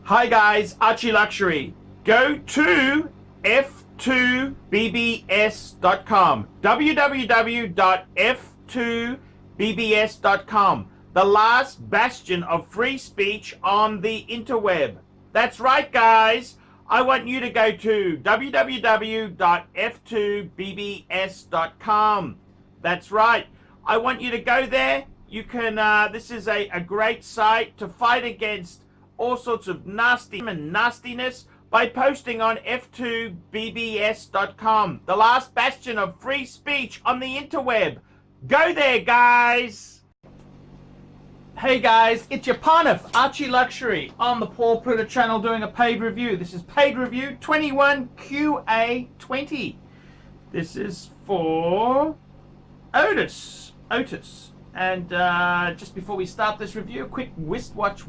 Hi guys, ArchieLuxury. Go to f2bbs.com. www.f2bbs.com. The last bastion of free speech on the interweb. That's right, guys. I want you to go to www.f2bbs.com. That's right. I want you to go there. You can, this is a great site to fight against all sorts of nastiness by posting on f2bbs.com, the last bastion of free speech on the interweb. Go there, guys. Hey guys, it's your partner, ArchieLuxury, on the Paul Pluta channel doing a paid review. This is paid review 21QA20. This is for Otis. And just before we start this review, a quick wristwatch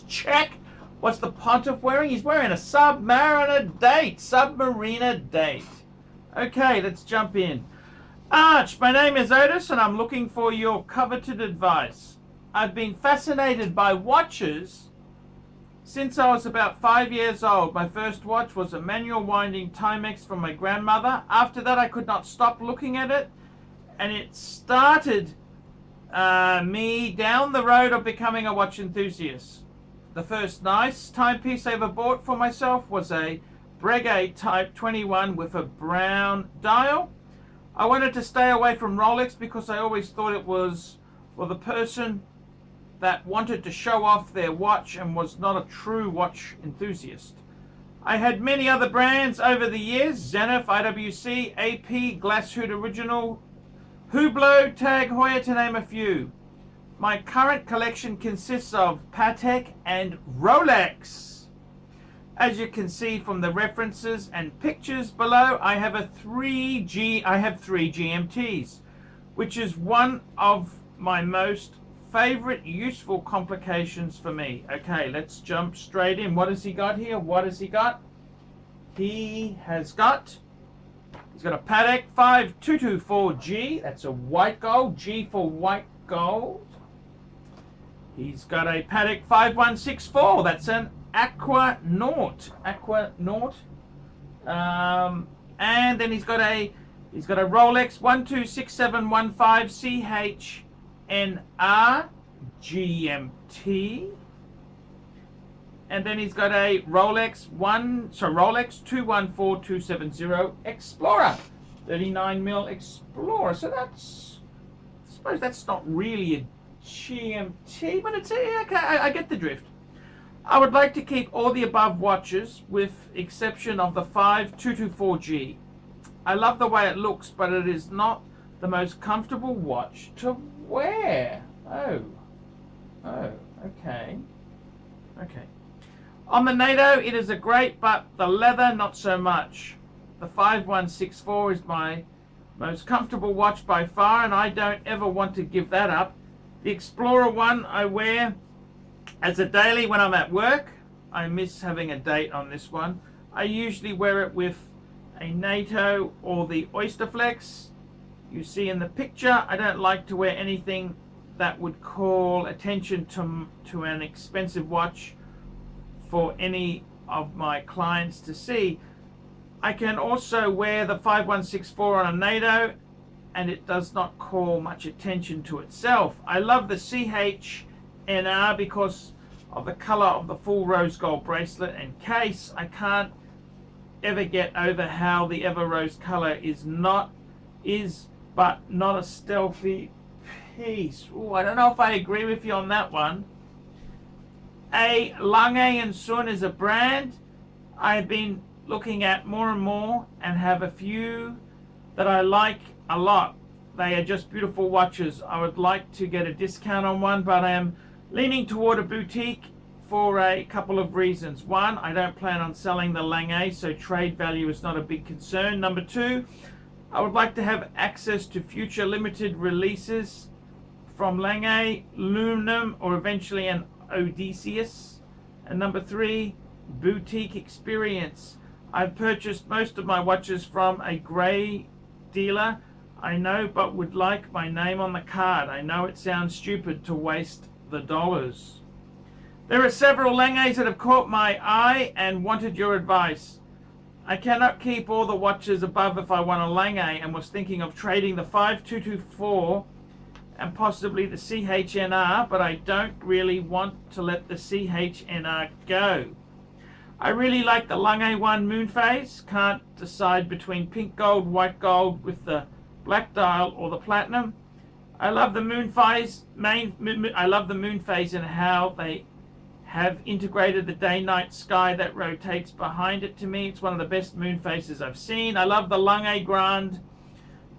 check. What's the pontiff wearing? He's wearing a Submariner date. Okay, let's jump in. Arch, my name is Otis and I'm looking for your coveted advice. I've been fascinated by watches since I was about 5 years old. My first watch was a manual winding Timex from my grandmother. After that I could not stop looking at it. And it started me down the road of becoming a watch enthusiast. The first nice timepiece I ever bought for myself was a Breguet Type 21 with a brown dial. I wanted to stay away from Rolex because I always thought it was for the person that wanted to show off their watch and was not a true watch enthusiast. I had many other brands over the years: Zenith, IWC, AP, Glasshood Original, Hublot, Tag Heuer, to name a few. My current collection consists of Patek and Rolex. As you can see from the references and pictures below, I have three GMTs, which is one of my most favorite useful complications for me. Okay, let's jump straight in. What has he got here? He's got a Patek 5224G. That's a white gold. G for white gold. He's got a Patek 5164. That's an Aqua Naut. And then he's got a Rolex 126715 CHNR GMT. And then he's got a Rolex 214270 Explorer, 39mm Explorer. So I suppose that's not really a GMT, but it's okay. I get the drift. I would like to keep all the above watches with exception of the 5224G. I love the way it looks, but it is not the most comfortable watch to wear. Oh, okay. On the NATO, it is a great, but the leather, not so much. The 5164 is my most comfortable watch by far, and I don't ever want to give that up. The Explorer one I wear as a daily when I'm at work. I miss having a date on this one. I usually wear it with a NATO or the Oysterflex. You see in the picture, I don't like to wear anything that would call attention to an expensive watch for any of my clients to see. I can also wear the 5164 on a NATO and it does not call much attention to itself. I love the CHNR because of the color of the full rose gold bracelet and case. I can't ever get over how the ever rose color is but not a stealthy piece. Ooh, I don't know if I agree with you on that one. A Lange & Son is a brand I've been looking at more and more and have a few that I like a lot. They are just beautiful watches. I would like to get a discount on one, but I am leaning toward a boutique for a couple of reasons. One, I don't plan on selling the Lange, so trade value is not a big concern. Number two, I would like to have access to future limited releases from Lange, Lunam, or eventually an Odysseus. And number three, boutique experience. I've purchased most of my watches from a grey dealer I know, but would like my name on the card. I know it sounds stupid to waste the dollars. There are several Langes that have caught my eye and wanted your advice. I cannot keep all the watches above if I want a Lange and was thinking of trading the 5224 and possibly the CHNR, but I don't really want to let the CHNR go. I really like the Lange 1 moon phase. Can't decide between pink gold, white gold with the black dial or the platinum. I love the moon phase. I love the moon phase and how they have integrated the day-night sky that rotates behind it. To me, it's one of the best moon phases I've seen. I love the Lange Grand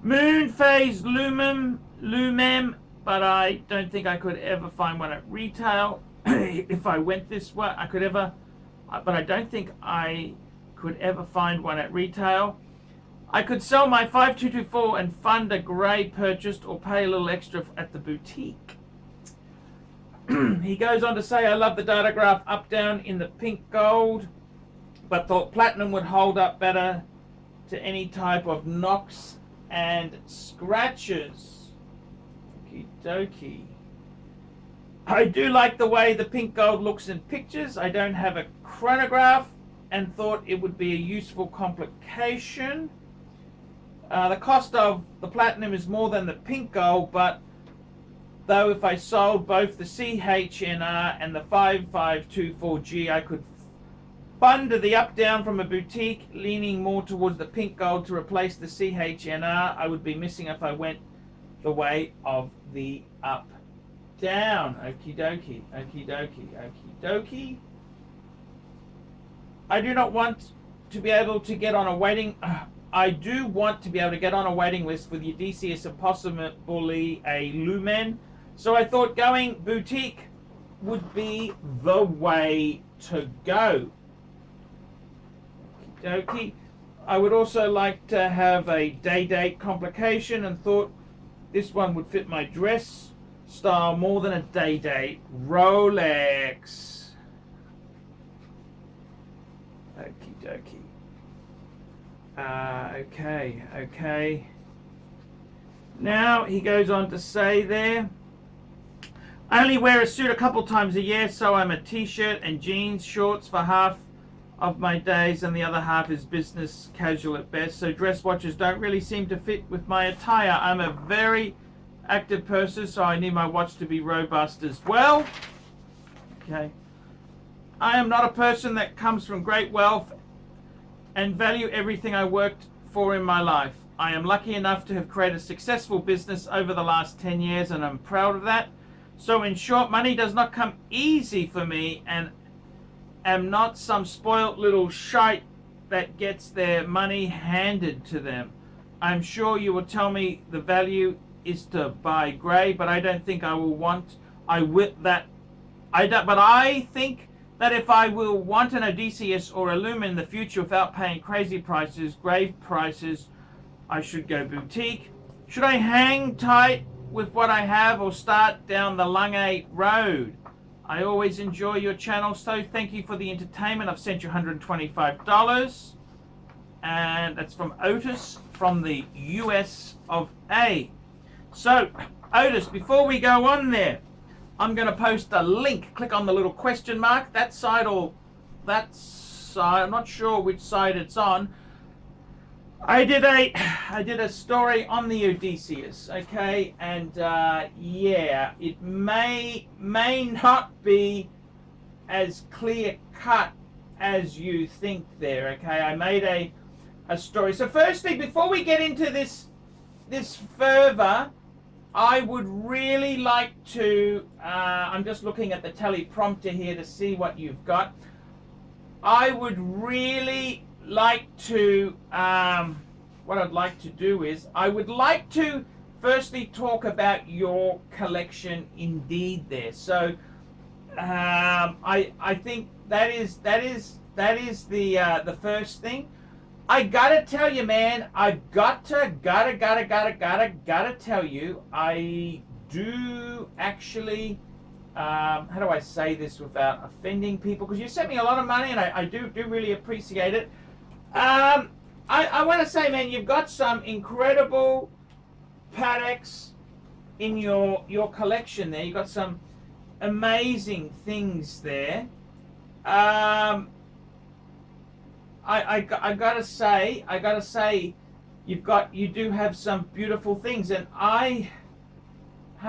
moon phase Lumem, but I don't think I could ever find one at retail. If I went this way, but I don't think I could ever find one at retail. I could sell my 5224 and fund a grey purchased or pay a little extra at the boutique. He goes on to say, I love the data graph up down in the pink gold, but thought platinum would hold up better to any type of knocks and scratches. Okie dokie. I do like the way the pink gold looks in pictures. I don't have a chronograph and thought it would be a useful complication. The cost of the platinum is more than the pink gold, but though if I sold both the CHNR and the 5524G, I could fund the up down from a boutique, leaning more towards the pink gold to replace the CHNR. I would be missing if I went the way of the up down. Okie dokie, okie dokie, okie dokie. I do not want to be able to get on a waiting. I do want to be able to get on a waiting list with your DCS and possibly a Lumen. So I thought going boutique would be the way to go. Okie dokie. I would also like to have a day date complication and thought this one would fit my dress style more than a day date. Rolex. Okie dokie. Okay. Now he goes on to say there, I only wear a suit a couple times a year, so I'm a t-shirt and jeans, shorts for half of my days and the other half is business casual at best. So dress watches don't really seem to fit with my attire. I'm a very active person, so I need my watch to be robust as well. Okay. I am not a person that comes from great wealth and value everything I worked for in my life. I am lucky enough to have created a successful business over the last 10 years and I'm proud of that. So in short, money does not come easy for me and am not some spoilt little shite that gets their money handed to them. I'm sure you will tell me the value is to buy grey, but I don't think I will want, but I think that if I will want an Odysseus or a Lumen in the future without paying crazy prices, grave prices, I should go boutique. Should I hang tight with what I have or start down the Lange road? I always enjoy your channel, so thank you for the entertainment. I've sent you $125. And that's from Otis from the US of A. So, Otis, before we go on there, I'm going to post a link. Click on the little question mark. That side or that side, I'm not sure which side it's on. I did a story on the Odysseus, okay, and yeah, it may not be as clear cut as you think there, okay. I made a story. So firstly, before we get into this further, I would really like to, I'm just looking at the teleprompter here to see what you've got. I would really like to, what I'd like to do is, I would like to firstly talk about your collection indeed there. So, I think that is the first thing. I gotta tell you, man, I've gotta tell you, I do actually, how do I say this without offending people? Because you sent me a lot of money and I do really appreciate it. I want to say, man, you've got some incredible Pateks in your collection there. You've got some amazing things there. I gotta say, you do have some beautiful things, and how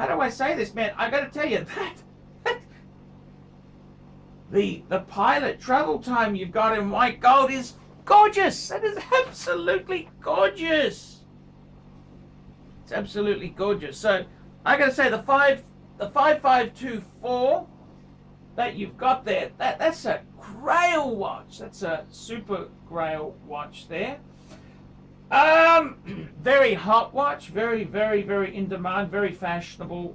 do I say this, man? I gotta tell you that the pilot travel time you've got in white gold is gorgeous. That is absolutely gorgeous. It's absolutely gorgeous. So I gotta say, the 5524 that you've got there, that's a Grail watch. That's a super Grail watch there. Very hot watch, very, very, very in demand, very fashionable.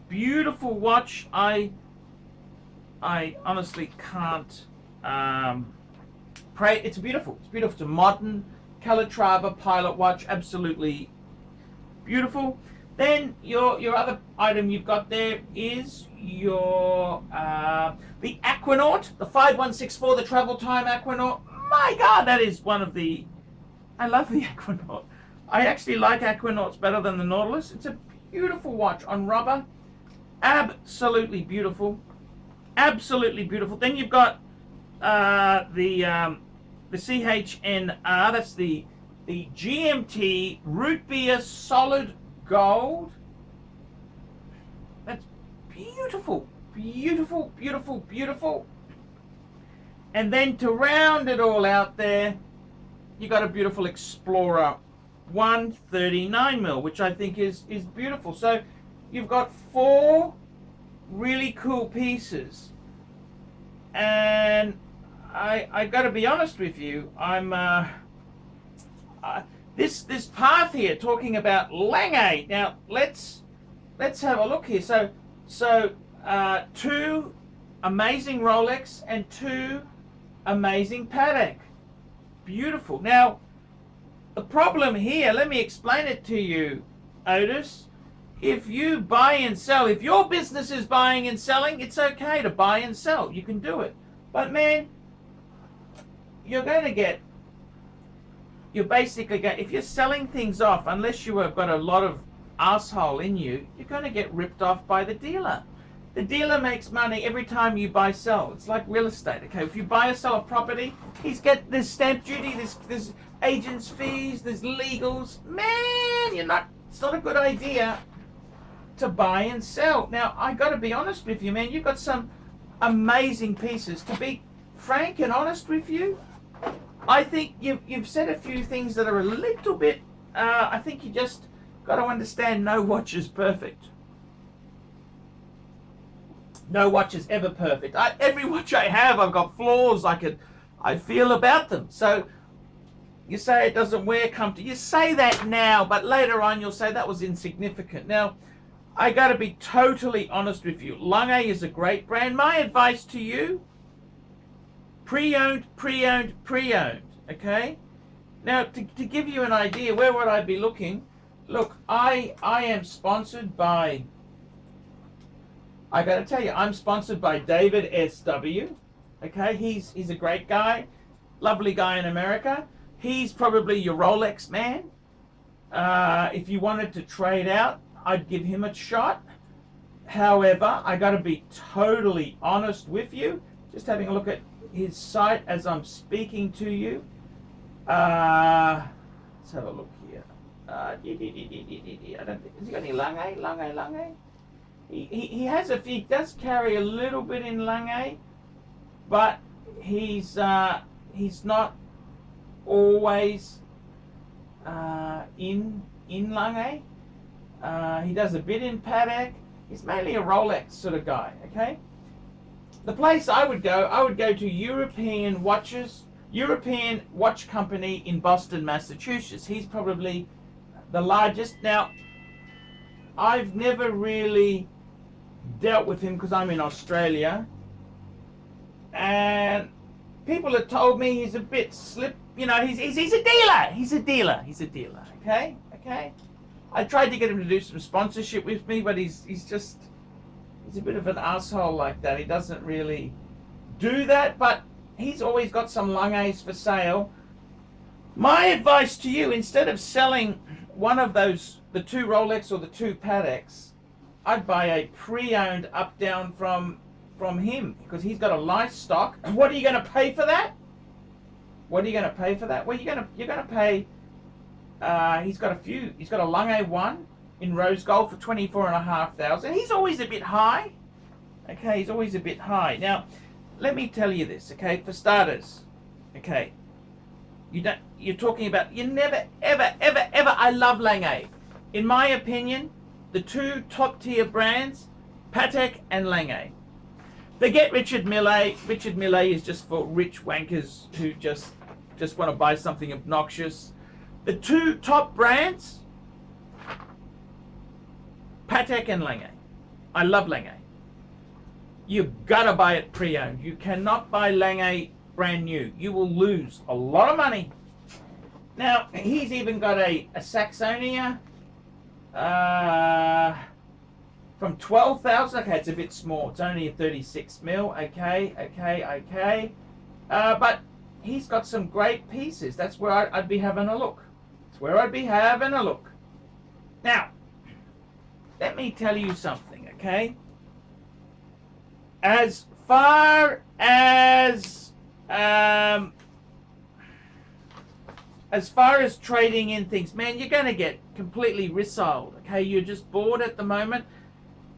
Beautiful watch. I honestly can't pray. It's beautiful. It's beautiful. It's a modern Calatrava pilot watch. Absolutely beautiful. Then your other item you've got there is your the Aquanaut, the 5164, the travel time Aquanaut. My God, that is one of the. I love the Aquanaut. I actually like Aquanauts better than the Nautilus. It's a beautiful watch on rubber. Absolutely beautiful. Absolutely beautiful. Then you've got the CHNR. That's the GMT root beer solid gold. That's beautiful, beautiful, beautiful, beautiful. And then to round it all out there, you got a beautiful Explorer 139mm, which I think is beautiful. So you've got 4 really cool pieces, and I got to be honest with you. I'm this path here talking about Lange. Now let's have a look here. So 2 amazing Rolex and 2 amazing Patek. Beautiful. Now the problem here, let me explain it to you, Otis. If you buy and sell, if your business is buying and selling, it's okay to buy and sell. You can do it. But man, you're basically going, if you're selling things off, unless you have got a lot of asshole in you, you're going to get ripped off by the dealer. The dealer makes money every time you buy sell. It's like real estate. Okay, if you buy or sell a property, there's stamp duty, there's agents fees, there's legals. Man, it's not a good idea to buy and sell. Now I got to be honest with you, man. You've got some amazing pieces. To be frank and honest with you, I think you've said a few things that are a little bit. I think you just got to understand. No watch is perfect. No watch is ever perfect. Every watch I have, I've got flaws I feel about them. So you say it doesn't wear comfortable. You say that now, but later on you'll say that was insignificant. Now, I got to be totally honest with you. Lange is a great brand. My advice to you, pre-owned, pre-owned, pre-owned. Okay? Now, to give you an idea, where would I be looking? Look, I am sponsored by, I got to tell you, I'm sponsored by David SW. Okay? He's a great guy, lovely guy in America. He's probably your Rolex man. If you wanted to trade out, I'd give him a shot. However, I got to be totally honest with you. Just having a look at his site as I'm speaking to you. Let's have a look here. I don't think, has he got any Lange? He has a few. He does carry a little bit in Lange, but he's not always in Lange. He does a bit in Patek. He's mainly a Rolex sort of guy. Okay. The place I would go to European Watch Company in Boston, Massachusetts. He's probably the largest. Now, I've never really dealt with him because I'm in Australia, and people have told me he's a bit slip. You know, he's a dealer. He's a dealer. Okay. I tried to get him to do some sponsorship with me, but he's a bit of an asshole like that. He doesn't really do that, but he's always got some Langes for sale. My advice to you, instead of selling one of those, the 2 Rolex or the 2 Pateks, I'd buy a pre-owned up down from him, because he's got a nice stock. And what are you going to pay for that? What are you going to pay for that? Well, you're going to pay. He's got a Lange one in rose gold for 24,500. He's always a bit high. Okay, he's always a bit high. Now, let me tell you this. Okay, for starters. Okay, you're talking about. You never, ever, ever, ever. I love Lange. In my opinion, the two top tier brands, Patek and Lange. Forget Richard Mille. Richard Mille is just for rich wankers who just want to buy something obnoxious. The two top brands, Patek and Lange. I love Lange. You've got to buy it pre-owned. You cannot buy Lange brand new. You will lose a lot of money. Now, he's even got a Saxonia from 12,000. Okay, it's a bit small. It's only a 36 mil. Okay. But he's got some great pieces. That's where I'd be having a look. That's where I'd be having a look. Now, let me tell you something, okay? As far as trading in things, man, you're going to get completely rissoled, okay? You're just bored at the moment.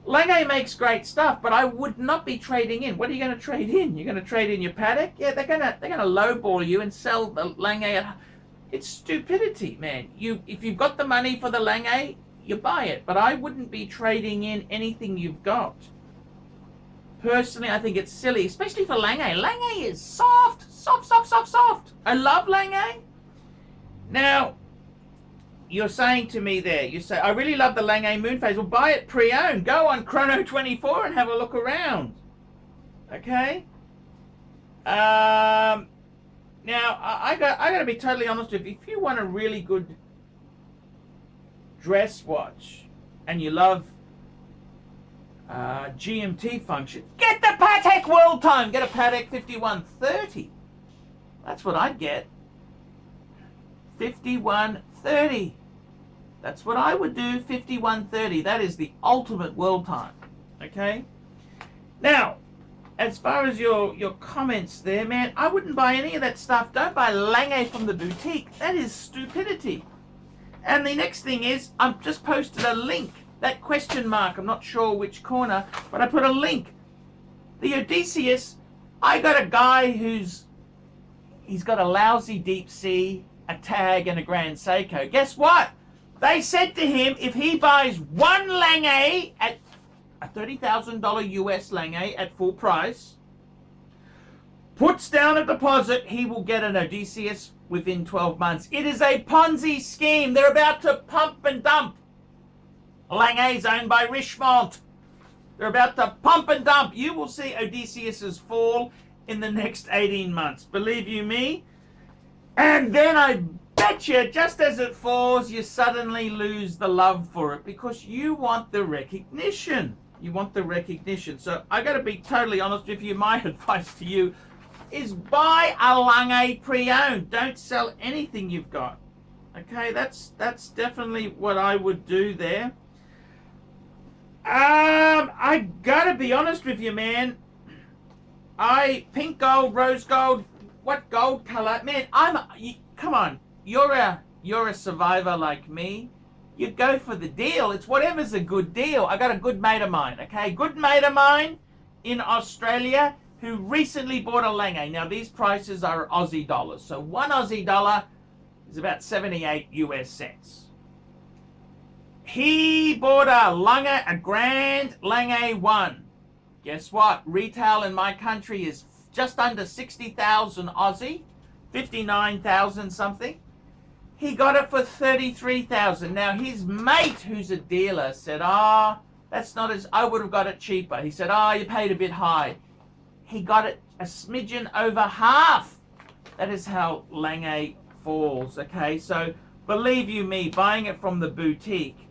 Lange makes great stuff, but I would not be trading in. What are you going to trade in? You're going to trade in your Patek? Yeah, they're going to lowball you and sell the Lange. It's stupidity, man. If you've got the money for the Lange, you buy it. But I wouldn't be trading in anything you've got. Personally, I think it's silly, especially for Lange. Lange is soft. I love Lange. Now, you're saying to me there, you say, I really love the Lange Moonphase. Well, buy it pre-owned. Go on Chrono24 and have a look around. Okay? Now, I got to be totally honest with you. If you want a really good dress watch and you love GMT function, get the Patek World Time. Get a Patek 5130. That's what I'd get. 5130. That's what I would do. 5130. That is the ultimate world time. Okay? Now, as far as your comments there, man, I wouldn't buy any of that stuff. Don't buy Lange from the boutique. That is stupidity. And the next thing is, I've just posted a link. That question mark, I'm not sure which corner, but I put a link. The Odysseus, I got a guy he's got a lousy deep sea, a tag, and a Grand Seiko. Guess what? They said to him, if he buys one Lange at a $30,000 US Lange at full price, puts down a deposit, he will get an Odysseus within 12 months. It is a Ponzi scheme. They're about to pump and dump. Lange's owned by Richemont. They're about to pump and dump. You will see Odysseus's fall in the next 18 months. Believe you me. And then I bet you, just as it falls, you suddenly lose the love for it because you want the recognition. You want the recognition. So I got to be totally honest with you. My advice to you is buy a Lange pre-owned. Don't sell anything you've got. Okay, that's definitely what I would do there. I gotta be honest with you, man. Pink gold, rose gold, what gold color? Man, come on. You're a survivor like me. You go for the deal. It's whatever's a good deal. I got a good mate of mine, okay? Good mate of mine in Australia who recently bought a Lange. Now, these prices are Aussie dollars. So one Aussie dollar is about 78 US cents. He bought a Grand Lange 1. Guess what? Retail in my country is just under 60,000 Aussie, 59,000 something. He got it for 33,000. Now his mate, who's a dealer, said, that's not as, I would have got it cheaper. He said, you paid a bit high. He got it a smidgen over half. That is how Lange falls, okay? So believe you me, buying it from the boutique,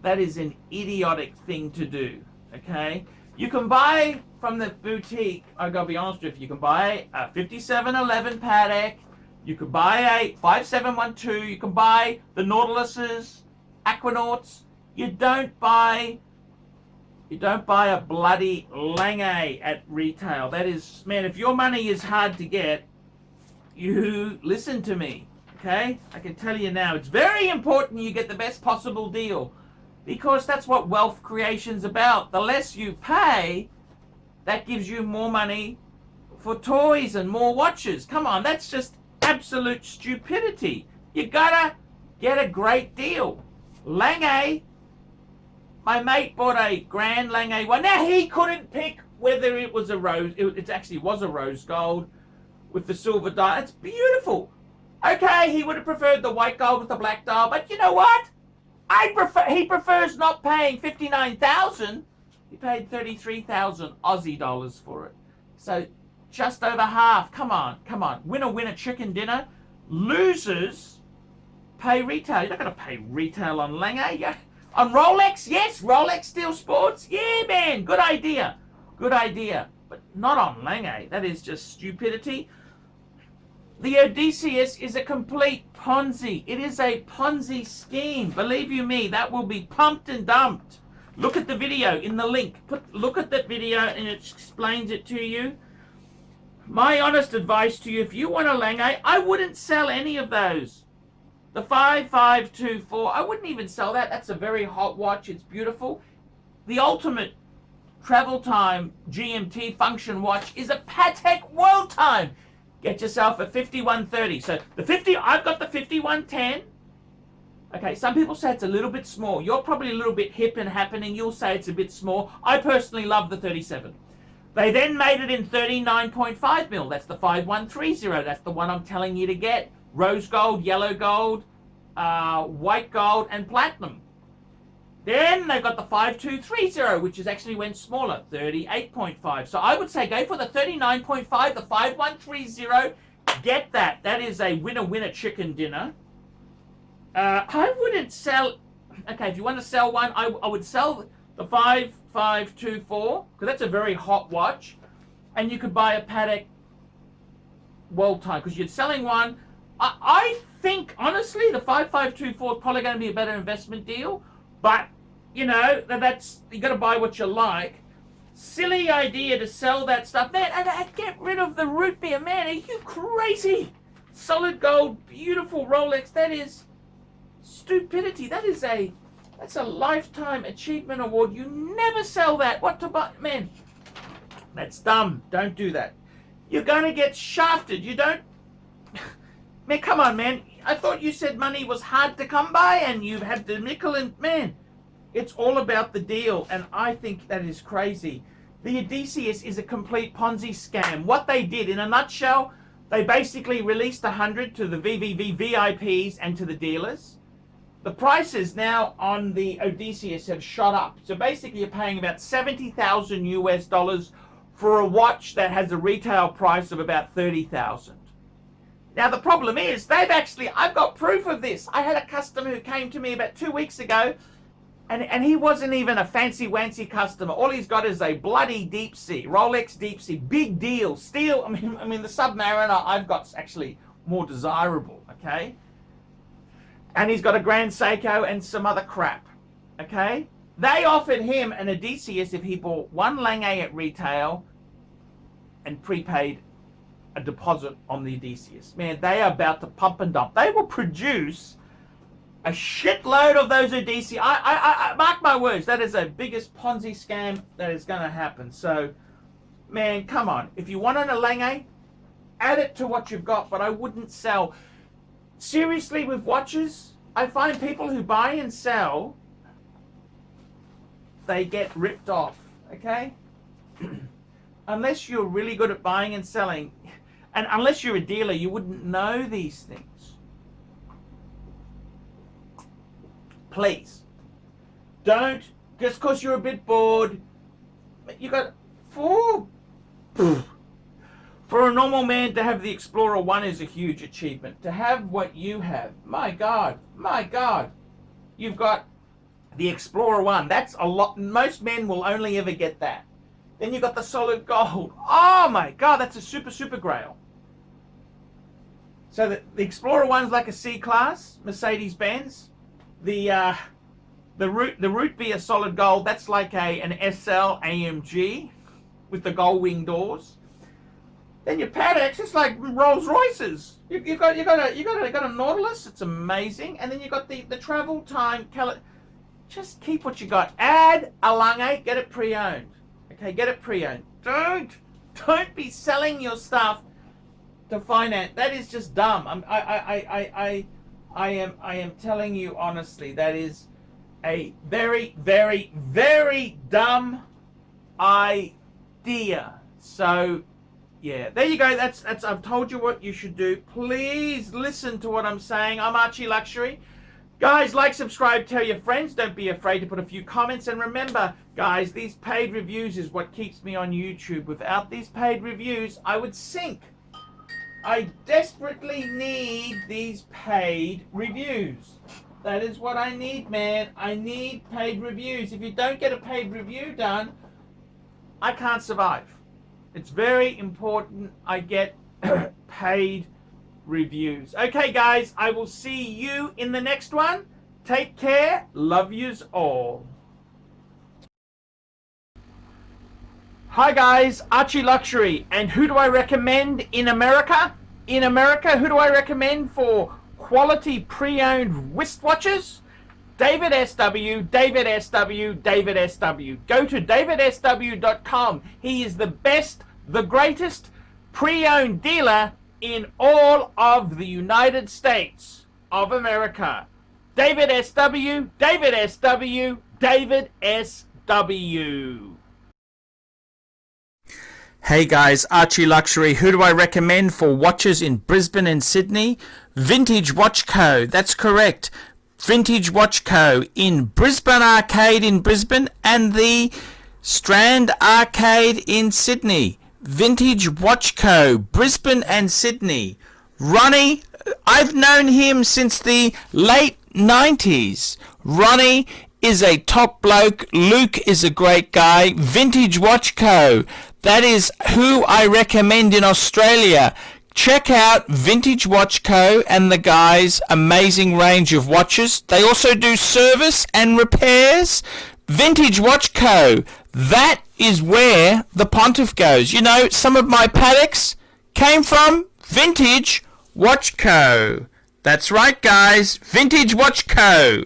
that is an idiotic thing to do, okay? You can buy from the boutique, I gotta be honest with you, you can buy a 5711 Patek, you can buy a 5712, you can buy the Nautiluses, Aquanauts. You don't buy You don't buy a bloody Lange at retail. That is, man, if your money is hard to get, you listen to me, okay? I can tell you now, it's very important you get the best possible deal, because that's what wealth creation's about. The less you pay, that gives you more money for toys and more watches. Come on, that's just absolute stupidity. You gotta get a great deal. Lange, my mate bought a grand Lange one. Now he couldn't pick whether it was a rose. It actually was a rose gold with the silver dial. It's beautiful. Okay, he would have preferred the white gold with the black dial, but you know what? He prefers not paying 59,000. He paid 33,000 Aussie dollars for it. So just over half. Come on. Winner chicken dinner. Losers pay retail. You're not going to pay retail on Lange. Yeah. On Rolex? Yes. Rolex Steel Sports? Yeah, man. Good idea. But not on Lange. That is just stupidity. The Odysseus is a complete Ponzi. It is a Ponzi scheme. Believe you me, that will be pumped and dumped. Look at the video in the link. Look at that video and it explains it to you. My honest advice to you, if you want a Lange, I wouldn't sell any of those. The 5524, I wouldn't even sell that. That's a very hot watch. It's beautiful. The ultimate travel time GMT function watch is a Patek World Time. Get yourself a 5130. So I've got the 5110. Okay, some people say it's a little bit small. You're probably a little bit hip and happening. You'll say it's a bit small. I personally love the 37. They then made it in 39.5 mil. That's the 5130. That's the one I'm telling you to get. Rose gold, yellow gold, white gold, and platinum. Then they've got the 5230, which is actually went smaller, 38.5. So I would say go for the 39.5, the 5130. Get that. That is a winner chicken dinner. I wouldn't sell. Okay, if you want to sell one, I would sell the 5524 because that's a very hot watch, and you could buy a Patek World Time because you're selling one. I think honestly the 5524 is probably going to be a better investment deal, but you know that's you got to buy what you like. Silly idea to sell that stuff, man, and get rid of the root beer, man. Are you crazy? Solid gold, beautiful Rolex. That is stupidity. That's a lifetime achievement award. You never sell that. What to buy, man? That's dumb. Don't do that. You're going to get shafted. You don't. Man, come on, man. I thought you said money was hard to come by, and you've had the nickel and man. It's all about the deal, and I think that is crazy. The Odysseus is a complete Ponzi scam. What they did, in a nutshell, they basically released 100 to the VVV VIPs and to the dealers. The prices now on the Odysseus have shot up. So basically you're paying about 70,000 US dollars for a watch that has a retail price of about 30,000. Now the problem is, I've got proof of this. I had a customer who came to me about 2 weeks ago, and he wasn't even a fancy-wancy customer. All he's got is a bloody deep sea, Rolex deep sea, big deal, steel. I mean the Submariner I've got's actually more desirable, okay? And he's got a Grand Seiko and some other crap, okay? They offered him an Odysseus if he bought one Lange at retail and prepaid a deposit on the Odysseus. Man, they are about to pump and dump. They will produce a shitload of those Odysseus. I mark my words, that is the biggest Ponzi scam that is going to happen. So, man, come on. If you want a Lange, add it to what you've got, but I wouldn't sell. Seriously, with watches, I find people who buy and sell, they get ripped off, okay? Unless you're really good at buying and selling, and unless you're a dealer, you wouldn't know these things. Please, don't, just because you're a bit bored, you got for a normal man to have the Explorer 1 is a huge achievement. To have what you have, my God, you've got the Explorer 1. That's a lot. Most men will only ever get that. Then you've got the solid gold. Oh my God, that's a super grail. So the Explorer 1's like a C-Class, Mercedes-Benz. The The root beer solid gold, that's like an SL AMG with the gold wing doors. Then your Patek's, it's like Rolls Royces. You got a Nautilus, it's amazing, and then you got the travel time. Just keep what you got. Add a Lange, get it pre-owned. Okay, get it pre-owned. Don't be selling your stuff to finance. That is just dumb. I am telling you honestly, that is a very, very, very dumb idea. So yeah, there you go. That's I've told you what you should do. Please listen to what I'm saying. I'm ArchieLuxury. Guys, like, subscribe, tell your friends. Don't be afraid to put a few comments. And remember, guys, these paid reviews is what keeps me on YouTube. Without these paid reviews, I would sink. I desperately need these paid reviews. That is what I need, man. I need paid reviews. If you don't get a paid review done, I can't survive. It's very important I get paid reviews. Okay, guys, I will see you in the next one. Take care. Love yous all. Hi guys, ArchieLuxury. And who do I recommend in America? In America, who do I recommend for quality pre-owned wristwatches? David SW, David SW, David SW. Go to davidsw.com. He is the best, the greatest pre-owned dealer in all of the United States of America. David SW, David SW, David SW. Hey guys, ArchieLuxury. Who do I recommend for watches in Brisbane and Sydney? Vintage Watch Co. That's correct. Vintage Watch Co. in Brisbane Arcade in Brisbane and the Strand Arcade in Sydney. Vintage Watch Co. Brisbane and Sydney. Ronnie, I've known him since the late 90s. Ronnie is a top bloke. Luke is a great guy. Vintage Watch Co. That is who I recommend in Australia. Check out Vintage Watch Co. and the guys' amazing range of watches. They also do service and repairs. Vintage Watch Co. That is where the pontiff goes. You know, some of my Pateks came from Vintage Watch Co. That's right, guys. Vintage Watch Co.